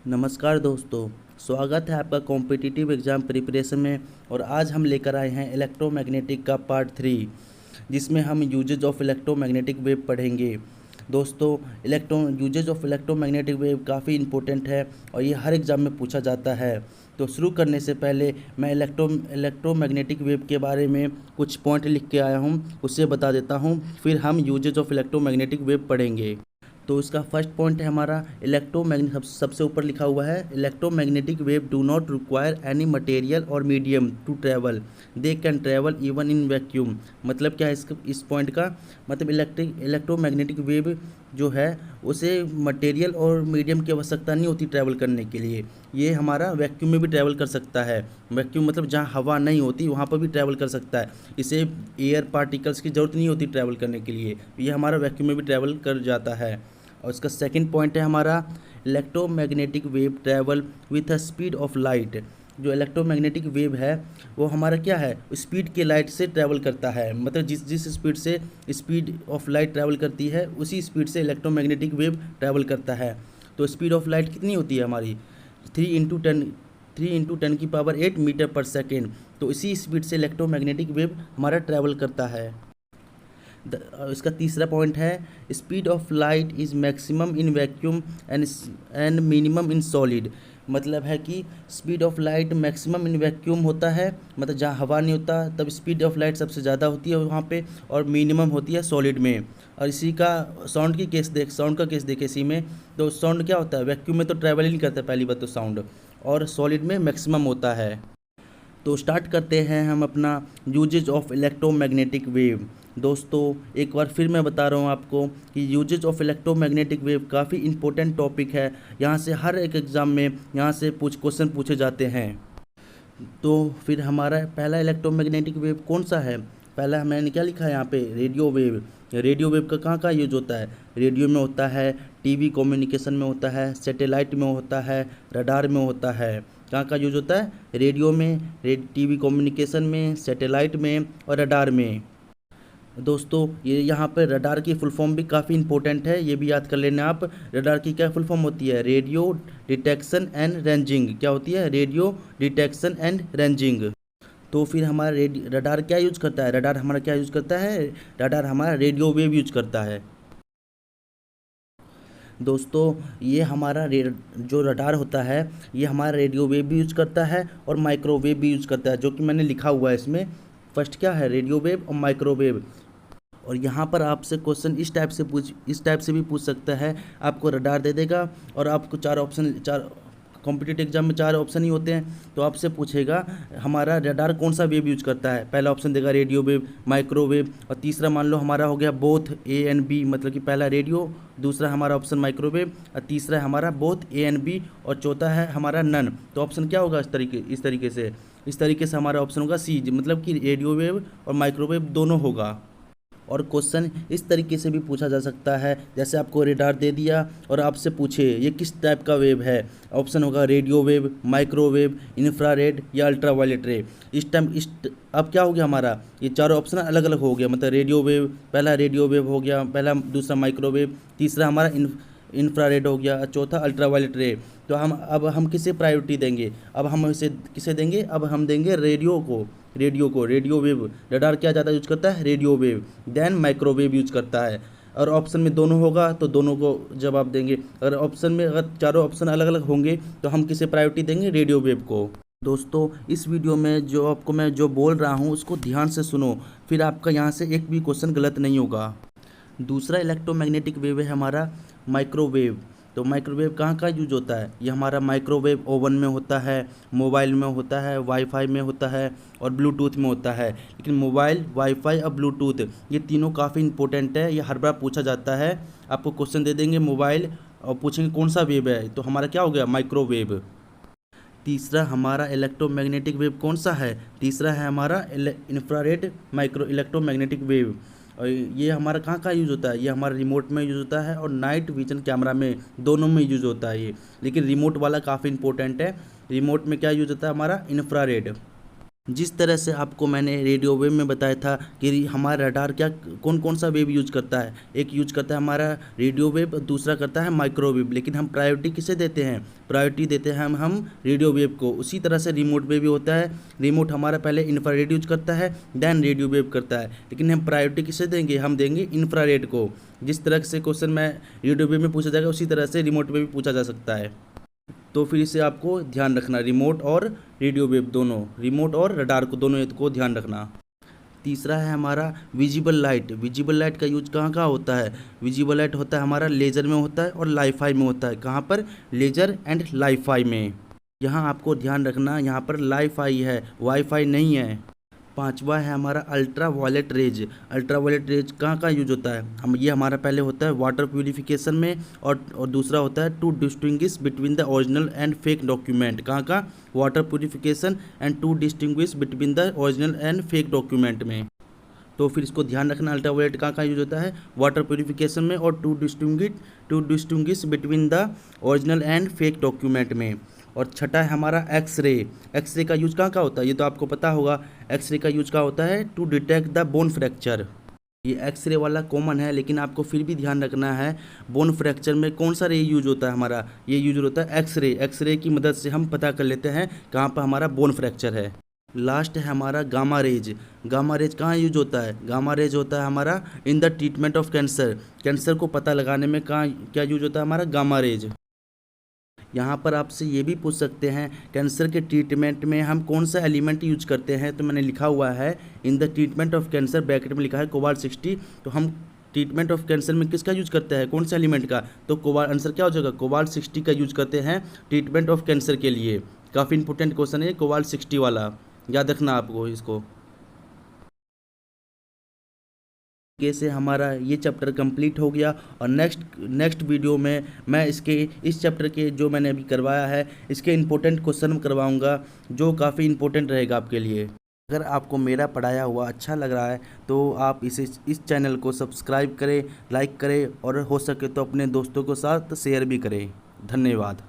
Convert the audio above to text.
नमस्कार दोस्तों। स्वागत है आपका कॉम्पिटिटिव एग्ज़ाम प्रिपरेशन में। और आज हम लेकर आए हैं इलेक्ट्रोमैग्नेटिक का पार्ट 3, जिसमें हम यूजेज ऑफ इलेक्ट्रोमैग्नेटिक वेव पढ़ेंगे। दोस्तों, यूजेज ऑफ इलेक्ट्रोमैग्नेटिक वेव काफ़ी इंपॉर्टेंट है और ये हर एग्ज़ाम में पूछा जाता है। तो शुरू करने से पहले मैं इलेक्ट्रोमैग्नेटिक वेव के बारे में कुछ पॉइंट लिख के आया हूँ, उससे बता देता हूँ, फिर हम यूजेज ऑफ इलेक्ट्रोमैग्नेटिक वेव पढ़ेंगे। तो इसका फर्स्ट पॉइंट है हमारा इलेक्ट्रोमैग्नेट, सबसे ऊपर लिखा हुआ है electromagnetic wave do not require any material और medium to travel, they can travel even in vacuum. मतलब क्या है इस पॉइंट का मतलब इलेक्ट्रोमैग्नेटिक वेव जो है उसे मटेरियल और मीडियम की आवश्यकता नहीं होती ट्रैवल करने के लिए। ये हमारा वैक्यूम में भी ट्रैवल कर सकता है। वैक्यूम मतलब जहाँ हवा नहीं होती वहाँ पर भी ट्रैवल कर सकता है। इसे एयर पार्टिकल्स की ज़रूरत नहीं होती ट्रैवल करने के लिए, ये हमारा वैक्यूम में भी ट्रैवल कर जाता है। और इसका सेकंड पॉइंट है हमारा electromagnetic wave travel with a speed of light. जो इलेक्ट्रोमैग्नेटिक वेव है वो हमारा क्या है, स्पीड के लाइट से ट्रैवल करता है। मतलब जिस जिस स्पीड से स्पीड ऑफ लाइट ट्रैवल करती है उसी स्पीड से इलेक्ट्रोमैग्नेटिक वेव ट्रैवल करता है। तो स्पीड ऑफ लाइट कितनी होती है हमारी 3 × 10⁸ मीटर पर सेकेंड। तो इसी स्पीड से इलेक्ट्रोमैग्नेटिक वेव हमारा ट्रैवल करता है। इसका तीसरा पॉइंट है speed of light is maximum in vacuum and minimum in solid. मतलब है कि speed of light maximum in vacuum होता है, मतलब जहाँ हवा नहीं होता तब स्पीड ऑफ लाइट सबसे ज़्यादा होती है वहाँ पे, और मिनिमम होती है सॉलिड में। और इसी का साउंड का केस देखे इसी में। तो साउंड क्या होता है, वैक्यूम में तो ट्रैवल ही नहीं करता पहली बात तो साउंड, और सॉलिड में मैक्सिमम होता है। तो स्टार्ट करते हैं हम अपना यूजेज ऑफ इलेक्ट्रोमैग्नेटिक वेव। दोस्तों, एक बार फिर मैं बता रहा हूँ आपको कि यूजेज ऑफ इलेक्ट्रोमैग्नेटिक वेव काफ़ी इंपॉर्टेंट टॉपिक है। यहाँ से हर एक एग्ज़ाम में यहाँ से क्वेश्चन पूछे जाते हैं। तो फिर हमारा पहला इलेक्ट्रोमैग्नेटिक वेव कौन सा है, पहला मैंने क्या लिखा है यहाँ पे, रेडियो वेव। रेडियो वेव का कहाँ कहाँ यूज होता है, रेडियो में होता है, टीवी कम्युनिकेशन में होता है, सैटेलाइट में होता है, रडार में होता है। कहाँ का यूज होता है, रेडियो में, टीवी कम्युनिकेशन में, सैटेलाइट में और रडार में। दोस्तों, ये यहाँ पर रडार की फुल फॉर्म भी काफ़ी इंपॉर्टेंट है, ये भी याद कर लेना आप। रडार की क्या फुल फॉर्म होती है, रेडियो डिटेक्शन एंड रेंजिंग। क्या होती है, रेडियो डिटेक्शन एंड रेंजिंग। तो फिर हमारा रडार क्या यूज करता है, रडार हमारा क्या यूज करता है, रडार हमारा रेडियो वेव यूज करता है। दोस्तों, ये हमारा जो रडार होता है ये हमारा रेडियो वेव भी यूज करता है और माइक्रोवेव भी यूज करता है, जो कि मैंने लिखा हुआ है इसमें। फर्स्ट क्या है, रेडियो वेव और माइक्रोवेव। और यहाँ पर आपसे क्वेश्चन इस टाइप से भी पूछ सकता है। आपको रडार दे देगा और आपको चार कॉम्पिटिटिव एग्जाम में 4 ऑप्शन ही होते हैं, तो आपसे पूछेगा हमारा रडार कौन सा वेव यूज करता है। पहला ऑप्शन देगा रेडियो वेव, माइक्रोवेव, और तीसरा मान लो हमारा हो गया बोथ ए एंड बी, मतलब कि पहला रेडियो, दूसरा हमारा ऑप्शन माइक्रोवेव, और तीसरा है हमारा बोथ ए एंड बी, और चौथा है हमारा नन। तो ऑप्शन क्या होगा इस तरीके से हमारा ऑप्शन होगा सी, मतलब कि रेडियो वेव और माइक्रोवेव दोनों होगा। और क्वेश्चन इस तरीके से भी पूछा जा सकता है, जैसे आपको रडार दे दिया और आपसे पूछे ये किस टाइप का वेव है, ऑप्शन होगा रेडियो वेव, माइक्रोवेव, इंफ्रारेड या अल्ट्रावायलेट रे। अब क्या हो गया हमारा, ये चारों ऑप्शन अलग अलग हो गया। मतलब रेडियो वेव, पहला रेडियो वेव हो गया, पहला, दूसरा माइक्रोवेव, तीसरा हमारा इंफ्रारेड हो गया, चौथा अल्ट्रावायलेट रे। तो हम किसे प्रायोरिटी देंगे, अब हम इसे किसे देंगे, अब हम देंगे रेडियो वेव। रडार क्या ज़्यादा यूज करता है, radio wave, then microwave use करता है। और ऑप्शन में दोनों होगा तो दोनों को जवाब देंगे। अगर चारों ऑप्शन अलग अलग होंगे तो हम किसे प्रायोरिटी देंगे, रेडियो वेव को। दोस्तों, इस वीडियो में जो आपको मैं जो बोल रहा हूँ उसको ध्यान से सुनो, फिर आपका यहाँ से एक भी क्वेश्चन गलत नहीं होगा। दूसरा इलेक्ट्रोमैग्नेटिक वेव है हमारा माइक्रोवेव। तो माइक्रोवेव कहाँ कहाँ यूज होता है, ये हमारा माइक्रोवेव ओवन में होता है, मोबाइल में होता है, वाईफाई में होता है और ब्लूटूथ में होता है। लेकिन मोबाइल, वाईफाई और ब्लूटूथ ये तीनों काफ़ी इंपॉर्टेंट है, ये हर बार पूछा जाता है। आपको क्वेश्चन दे देंगे मोबाइल और पूछेंगे कौन सा वेव है, तो हमारा क्या हो गया, माइक्रोवेव। तीसरा हमारा इलेक्ट्रोमैग्नेटिक वेव कौन सा है, तीसरा है हमारा इंफ्रारेड इलेक्ट्रोमैग्नेटिक वेव। और ये हमारा कहाँ कहाँ यूज़ होता है, ये हमारा रिमोट में यूज़ होता है और नाइट विजन कैमरा में, दोनों में यूज़ होता है ये। लेकिन रिमोट वाला काफ़ी इंपॉर्टेंट है। रिमोट में क्या यूज़ होता है हमारा, इंफ्रारेड। जिस तरह से आपको मैंने रेडियो वेव में बताया था कि हमारा रडार क्या कौन कौन सा वेव यूज करता है, एक यूज करता है हमारा रेडियो वेव, दूसरा करता है माइक्रोवेव, लेकिन हम प्रायोरिटी किसे देते हैं, प्रायोरिटी देते हैं हम रेडियो वेव को। उसी तरह से रिमोट वेव भी होता है, रिमोट हमारा पहले इंफ्रारेड यूज करता है देन रेडियो वेव करता है, लेकिन हम प्रायोरिटी किसे देंगे, हम देंगे इंफ्रारेड को। जिस तरह से क्वेश्चन मैं रेडियो वेव में पूछा जाएगा उसी तरह से रिमोट वेव भी पूछा जा सकता है। तो फिर इसे आपको ध्यान रखना, रिमोट और रेडियो वेव दोनों, रिमोट और रडार को दोनों को ध्यान रखना। तीसरा है हमारा विजिबल लाइट। विजिबल लाइट का यूज कहाँ कहाँ होता है, विजिबल लाइट होता है हमारा लेज़र में होता है और लाईफाई में होता है। कहाँ पर, लेज़र एंड लाईफाई में। यहाँ आपको ध्यान रखना, यहाँ पर लाईफाई है, वाईफाई नहीं है। पांचवा है हमारा ultraviolet rays. Ultraviolet rays कहाँ कहाँ यूज होता है, हम ये हमारा पहले होता है वाटर प्यूरिफिकेशन में, और दूसरा होता है to distinguish between the original and fake document. कहाँ कहाँ, water purification and to distinguish between the original and fake document में। तो फिर इसको ध्यान रखना, अल्ट्रा वायलेट कहाँ कहाँ यूज होता है, वाटर प्यूरिफिकेशन में और to distinguish between the original and fake document में। और छठा है हमारा एक्सरे। एक्सरे का यूज कहाँ कहाँ होता है, ये तो आपको पता होगा, एक्सरे का यूज कहाँ होता है, to detect the bone fracture. ये एक्सरे वाला कॉमन है, लेकिन आपको फिर भी ध्यान रखना है बोन फ्रैक्चर में कौन सा रे यूज होता है, हमारा ये यूज होता है एक्सरे। एक्सरे की मदद से हम पता कर लेते हैं कहाँ पर हमारा बोन फ्रैक्चर है। लास्ट है हमारा गामा रेज। गामा रेज कहाँ यूज होता है, गामा रेज होता है हमारा in the treatment of cancer. Cancer को पता लगाने में कहाँ क्या यूज होता है हमारा, गामा रेज। यहाँ पर आपसे ये भी पूछ सकते हैं कैंसर के ट्रीटमेंट में हम कौन सा एलिमेंट यूज करते हैं, तो मैंने लिखा हुआ है in the treatment of cancer, bracket में लिखा है कोबाल्ट 60। तो हम ट्रीटमेंट ऑफ कैंसर में किसका यूज करते हैं, कौन सा एलिमेंट का, तो कोबाल्ट, आंसर क्या हो जाएगा, कोबाल्ट 60 का यूज करते हैं ट्रीटमेंट ऑफ कैंसर के लिए। काफ़ी इंपॉर्टेंट क्वेश्चन है कोबाल्ट 60 वाला, याद रखना आपको इसको। से हमारा ये चैप्टर कंप्लीट हो गया, और नेक्स्ट वीडियो में मैं इस चैप्टर के जो मैंने अभी करवाया है इसके इंपॉर्टेंट क्वेश्चन करवाऊंगा, जो काफ़ी इंपॉर्टेंट रहेगा आपके लिए। अगर आपको मेरा पढ़ाया हुआ अच्छा लग रहा है तो आप इस चैनल को सब्सक्राइब करें, लाइक करें, और हो सके तो अपने दोस्तों के साथ शेयर भी करें। धन्यवाद।